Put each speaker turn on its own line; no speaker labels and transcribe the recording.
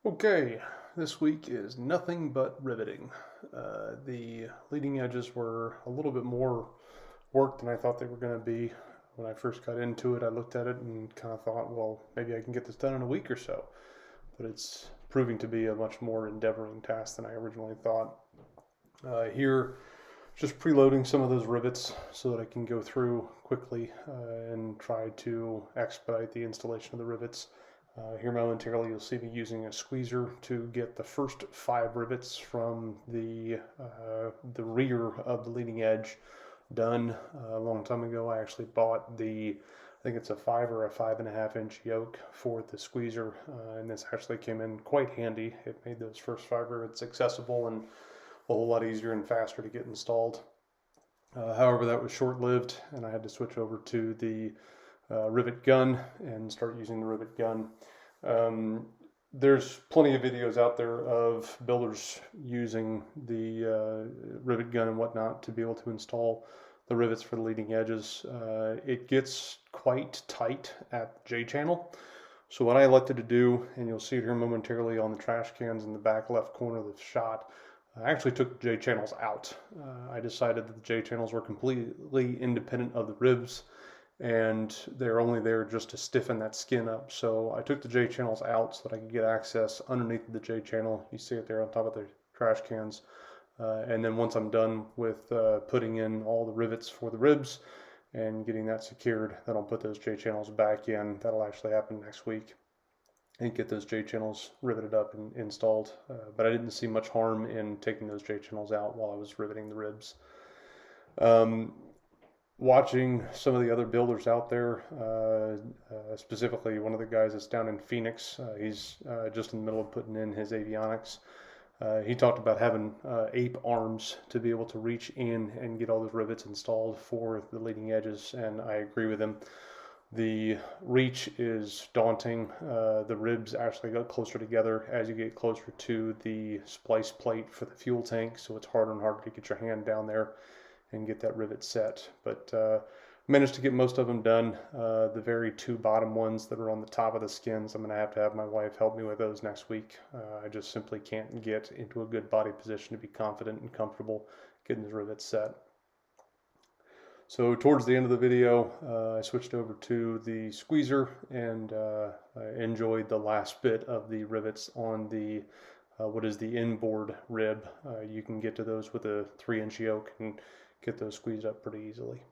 Okay, this week is nothing but riveting. The leading edges were a little bit more work than I thought they were going to be. When I first got into it, I looked at it and kind of thought, well, maybe I can get this done in a week or so. But it's proving to be a much more endeavoring task than I originally thought. Here, just preloading some of those rivets so that I can go through quickly and try to expedite the installation of the rivets. Here momentarily you'll see me using a squeezer to get the first 5 rivets from the rear of the leading edge done. A long time ago I actually bought I think it's a 5 or a 5.5 inch yoke for the squeezer, and this actually came in quite handy. It made those first 5 rivets accessible and a whole lot easier and faster to get installed. However, that was short-lived, and I had to switch over to the rivet gun and start using the rivet gun. There's plenty of videos out there of builders using the rivet gun and whatnot to be able to install the rivets for the leading edges. It gets quite tight at the J channel. So what I elected to do, and you'll see it here momentarily on the trash cans in the back left corner of the shot, I actually took the J channels out. I decided that the J channels were completely independent of the ribs, and they're only there just to stiffen that skin up. So I took the J channels out so that I could get access underneath the J channel. You see it there on top of the trash cans. And then once I'm done with putting in all the rivets for the ribs and getting that secured, then I'll put those J channels back in. That'll actually happen next week, and get those J channels riveted up and installed. But I didn't see much harm in taking those J channels out while I was riveting the ribs. Watching some of the other builders out there, specifically one of the guys that's down in Phoenix, he's just in the middle of putting in his avionics. He talked about having ape arms to be able to reach in and get all those rivets installed for the leading edges, and I agree with him. The reach is daunting. The ribs actually got closer together as you get closer to the splice plate for the fuel tank, so it's harder and harder to get your hand down there and get that rivet set. But managed to get most of them done. The very 2 bottom ones that are on the top of the skins, I'm going to have my wife help me with those next week. I just simply can't get into a good body position to be confident and comfortable getting the rivets set. So towards the end of the video, I switched over to the squeezer and I enjoyed the last bit of the rivets on the what is the inboard rib. You can get to those with a 3-inch yoke and get those squeezed up pretty easily.